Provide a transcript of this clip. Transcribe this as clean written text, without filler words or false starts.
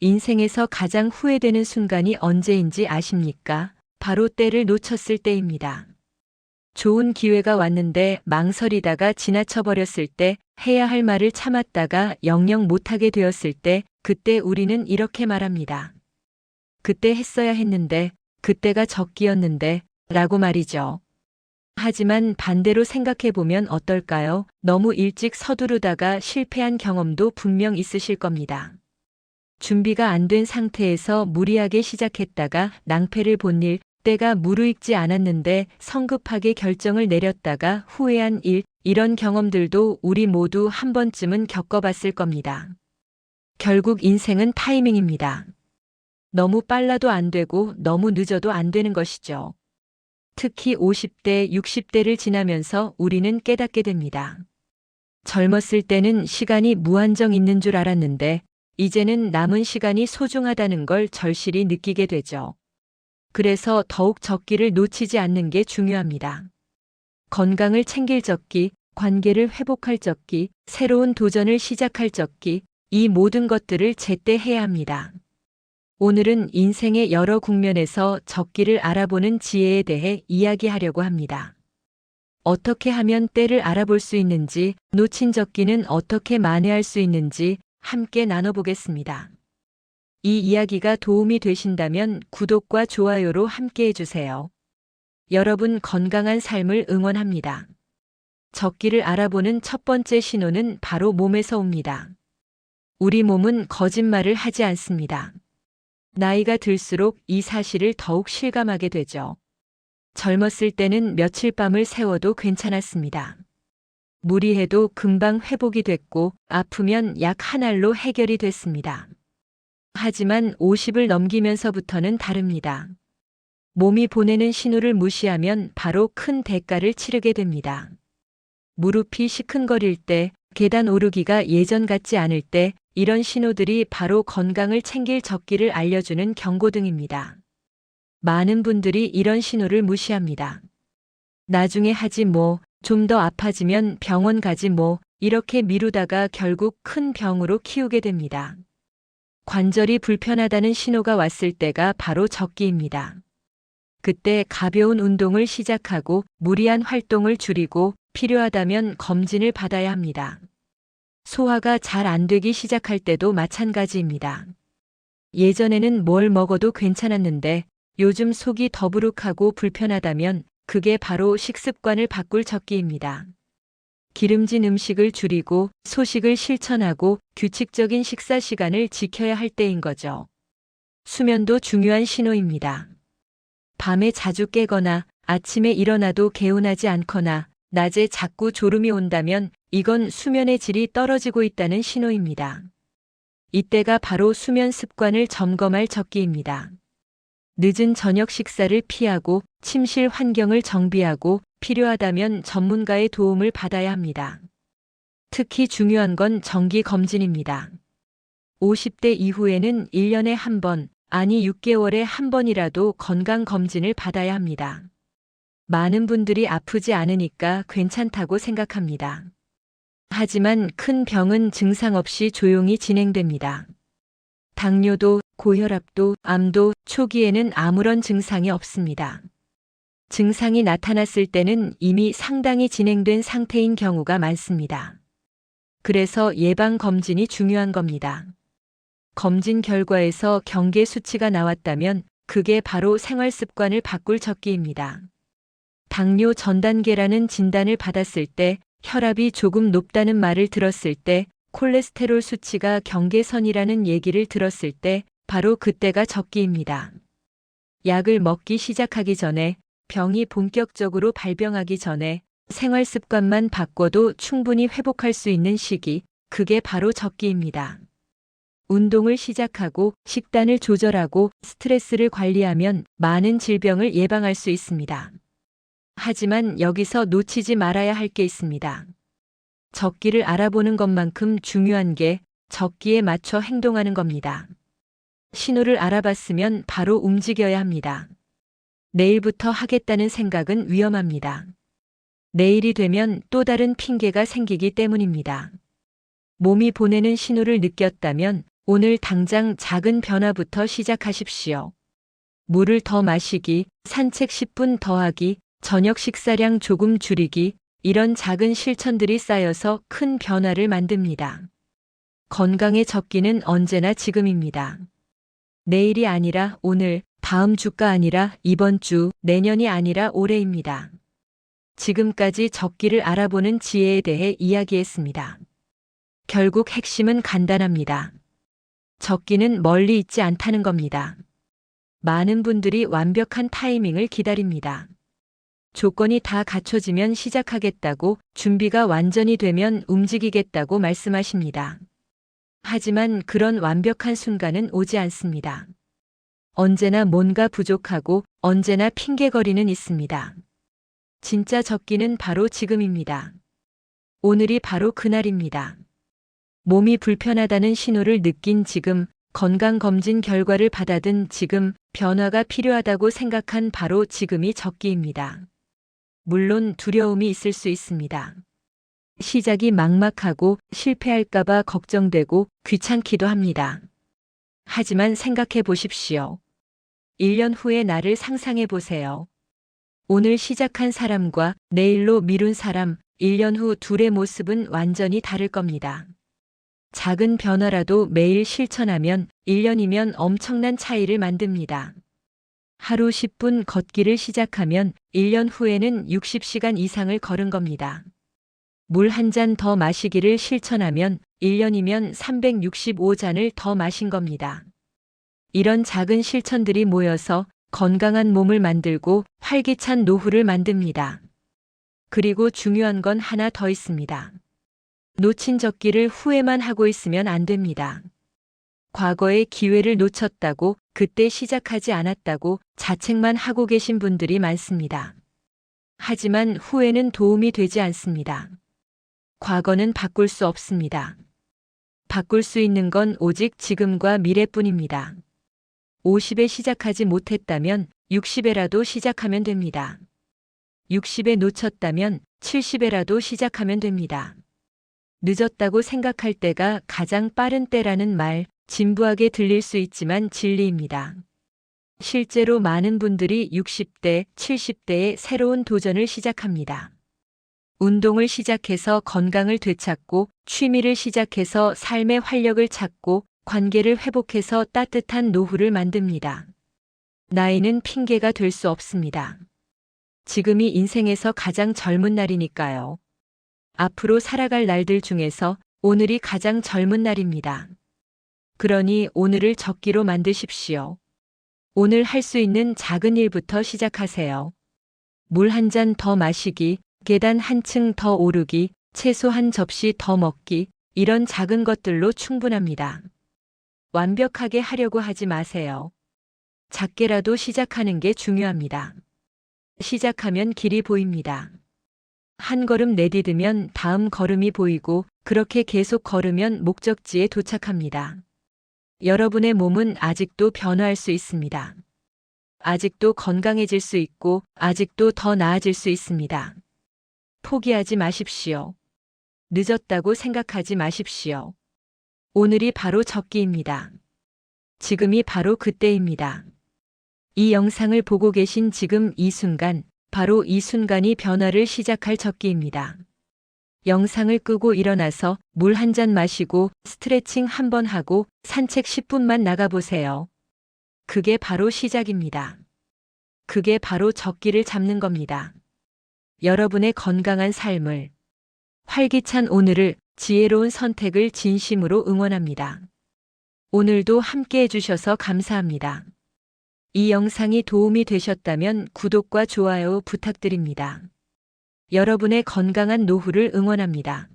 인생에서 가장 후회되는 순간이 언제인지 아십니까? 바로 때를 놓쳤을 때입니다. 좋은 기회가 왔는데 망설이다가 지나쳐 버렸을 때, 해야 할 말을 참았다가 영영 못하게 되었을 때, 그때 우리는 이렇게 말합니다. 그때 했어야 했는데, 그때가 적기였는데, 라고 말이죠. 하지만 반대로 생각해보면 어떨까요? 너무 일찍 서두르다가 실패한 경험도 분명 있으실 겁니다. 준비가 안 된 상태에서 무리하게 시작했다가 낭패를 본 일, 때가 무르익지 않았는데 성급하게 결정을 내렸다가 후회한 일, 이런 경험들도 우리 모두 한 번쯤은 겪어봤을 겁니다. 결국 인생은 타이밍입니다. 너무 빨라도 안 되고 너무 늦어도 안 되는 것이죠. 특히 50대, 60대를 지나면서 우리는 깨닫게 됩니다. 젊었을 때는 시간이 무한정 있는 줄 알았는데 이제는 남은 시간이 소중하다는 걸 절실히 느끼게 되죠. 그래서 더욱 적기를 놓치지 않는 게 중요합니다. 건강을 챙길 적기, 관계를 회복할 적기, 새로운 도전을 시작할 적기, 이 모든 것들을 제때 해야 합니다. 오늘은 인생의 여러 국면에서 적기를 알아보는 지혜에 대해 이야기하려고 합니다. 어떻게 하면 때를 알아볼 수 있는지, 놓친 적기는 어떻게 만회할 수 있는지 함께 나눠보겠습니다. 이 이야기가 도움이 되신다면 구독과 좋아요로 함께 해주세요. 여러분 건강한 삶을 응원합니다. 적기를 알아보는 첫 번째 신호는 바로 몸에서 옵니다. 우리 몸은 거짓말을 하지 않습니다. 나이가 들수록 이 사실을 더욱 실감하게 되죠. 젊었을 때는 며칠 밤을 새워도 괜찮았습니다. 무리해도 금방 회복이 됐고 아프면 약 한 알로 해결이 됐습니다. 하지만 50을 넘기면서부터는 다릅니다. 몸이 보내는 신호를 무시하면 바로 큰 대가를 치르게 됩니다. 무릎이 시큰거릴 때, 계단 오르기가 예전 같지 않을 때, 이런 신호들이 바로 건강을 챙길 적기를 알려주는 경고등입니다. 많은 분들이 이런 신호를 무시합니다. 나중에 하지 뭐, 좀 더 아파지면 병원 가지 뭐, 이렇게 미루다가 결국 큰 병으로 키우게 됩니다. 관절이 불편하다는 신호가 왔을 때가 바로 적기입니다. 그때 가벼운 운동을 시작하고 무리한 활동을 줄이고 필요하다면 검진을 받아야 합니다. 소화가 잘 안 되기 시작할 때도 마찬가지입니다. 예전에는 뭘 먹어도 괜찮았는데 요즘 속이 더부룩하고 불편하다면 그게 바로 식습관을 바꿀 적기입니다. 기름진 음식을 줄이고 소식을 실천하고 규칙적인 식사 시간을 지켜야 할 때인 거죠. 수면도 중요한 신호입니다. 밤에 자주 깨거나 아침에 일어나도 개운하지 않거나 낮에 자꾸 졸음이 온다면 이건 수면의 질이 떨어지고 있다는 신호입니다. 이때가 바로 수면 습관을 점검할 적기입니다. 늦은 저녁 식사를 피하고 침실 환경을 정비하고 필요하다면 전문가의 도움을 받아야 합니다. 특히 중요한 건 정기 검진입니다. 50대 이후에는 1년에 한 번, 아니 6개월에 한 번이라도 건강 검진을 받아야 합니다. 많은 분들이 아프지 않으니까 괜찮다고 생각합니다. 하지만 큰 병은 증상 없이 조용히 진행됩니다. 당뇨도, 고혈압도, 암도 초기에는 아무런 증상이 없습니다. 증상이 나타났을 때는 이미 상당히 진행된 상태인 경우가 많습니다. 그래서 예방검진이 중요한 겁니다. 검진 결과에서 경계 수치가 나왔다면 그게 바로 생활습관을 바꿀 적기입니다. 당뇨 전 단계라는 진단을 받았을 때, 혈압이 조금 높다는 말을 들었을 때, 콜레스테롤 수치가 경계선이라는 얘기를 들었을 때 바로 그때가 적기입니다. 약을 먹기 시작하기 전에, 병이 본격적으로 발병하기 전에 생활 습관만 바꿔도 충분히 회복할 수 있는 시기, 그게 바로 적기입니다. 운동을 시작하고 식단을 조절하고 스트레스를 관리하면 많은 질병을 예방할 수 있습니다. 하지만 여기서 놓치지 말아야 할 게 있습니다. 적기를 알아보는 것만큼 중요한 게 적기에 맞춰 행동하는 겁니다. 신호를 알아봤으면 바로 움직여야 합니다. 내일부터 하겠다는 생각은 위험합니다. 내일이 되면 또 다른 핑계가 생기기 때문입니다. 몸이 보내는 신호를 느꼈다면 오늘 당장 작은 변화부터 시작하십시오. 물을 더 마시기, 산책 10분 더 하기, 저녁 식사량 조금 줄이기, 이런 작은 실천들이 쌓여서 큰 변화를 만듭니다. 건강의 적기는 언제나 지금입니다. 내일이 아니라 오늘, 다음 주가 아니라 이번 주, 내년이 아니라 올해입니다. 지금까지 적기를 알아보는 지혜에 대해 이야기했습니다. 결국 핵심은 간단합니다. 적기는 멀리 있지 않다는 겁니다. 많은 분들이 완벽한 타이밍을 기다립니다. 조건이 다 갖춰지면 시작하겠다고, 준비가 완전히 되면 움직이겠다고 말씀하십니다. 하지만 그런 완벽한 순간은 오지 않습니다. 언제나 뭔가 부족하고 언제나 핑계거리는 있습니다. 진짜 적기는 바로 지금입니다. 오늘이 바로 그날입니다. 몸이 불편하다는 신호를 느낀 지금, 건강검진 결과를 받아든 지금, 변화가 필요하다고 생각한 바로 지금이 적기입니다. 물론 두려움이 있을 수 있습니다. 시작이 막막하고 실패할까봐 걱정되고 귀찮기도 합니다. 하지만 생각해 보십시오. 1년 후의 나를 상상해 보세요. 오늘 시작한 사람과 내일로 미룬 사람, 1년 후 둘의 모습은 완전히 다를 겁니다. 작은 변화라도 매일 실천하면 1년이면 엄청난 차이를 만듭니다. 하루 10분 걷기를 시작하면 1년 후에는 60시간 이상을 걸은 겁니다. 물 한 잔 더 마시기를 실천하면 1년이면 365잔을 더 마신 겁니다. 이런 작은 실천들이 모여서 건강한 몸을 만들고 활기찬 노후를 만듭니다. 그리고 중요한 건 하나 더 있습니다. 놓친 적기를 후회만 하고 있으면 안 됩니다. 과거의 기회를 놓쳤다고, 그때 시작하지 않았다고 자책만 하고 계신 분들이 많습니다. 하지만 후회는 도움이 되지 않습니다. 과거는 바꿀 수 없습니다. 바꿀 수 있는 건 오직 지금과 미래뿐입니다. 50에 시작하지 못했다면 60에라도 시작하면 됩니다. 60에 놓쳤다면 70에라도 시작하면 됩니다. 늦었다고 생각할 때가 가장 빠른 때라는 말, 진부하게 들릴 수 있지만 진리입니다. 실제로 많은 분들이 60대, 70대에 새로운 도전을 시작합니다. 운동을 시작해서 건강을 되찾고, 취미를 시작해서 삶의 활력을 찾고, 관계를 회복해서 따뜻한 노후를 만듭니다. 나이는 핑계가 될 수 없습니다. 지금이 인생에서 가장 젊은 날이니까요. 앞으로 살아갈 날들 중에서 오늘이 가장 젊은 날입니다. 그러니 오늘을 적기로 만드십시오. 오늘 할 수 있는 작은 일부터 시작하세요. 물 한 잔 더 마시기, 계단 한 층 더 오르기, 채소 한 접시 더 먹기, 이런 작은 것들로 충분합니다. 완벽하게 하려고 하지 마세요. 작게라도 시작하는 게 중요합니다. 시작하면 길이 보입니다. 한 걸음 내디디면 다음 걸음이 보이고, 그렇게 계속 걸으면 목적지에 도착합니다. 여러분의 몸은 아직도 변화할 수 있습니다. 아직도 건강해질 수 있고, 아직도 더 나아질 수 있습니다. 포기하지 마십시오. 늦었다고 생각하지 마십시오. 오늘이 바로 적기입니다. 지금이 바로 그때입니다. 이 영상을 보고 계신 지금 이 순간, 바로 이 순간이 변화를 시작할 적기입니다. 영상을 끄고 일어나서 물 한 잔 마시고 스트레칭 한번 하고 산책 10분만 나가보세요. 그게 바로 시작입니다. 그게 바로 적기를 잡는 겁니다. 여러분의 건강한 삶을, 활기찬 오늘을, 지혜로운 선택을 진심으로 응원합니다. 오늘도 함께 해주셔서 감사합니다. 이 영상이 도움이 되셨다면 구독과 좋아요 부탁드립니다. 여러분의 건강한 노후를 응원합니다.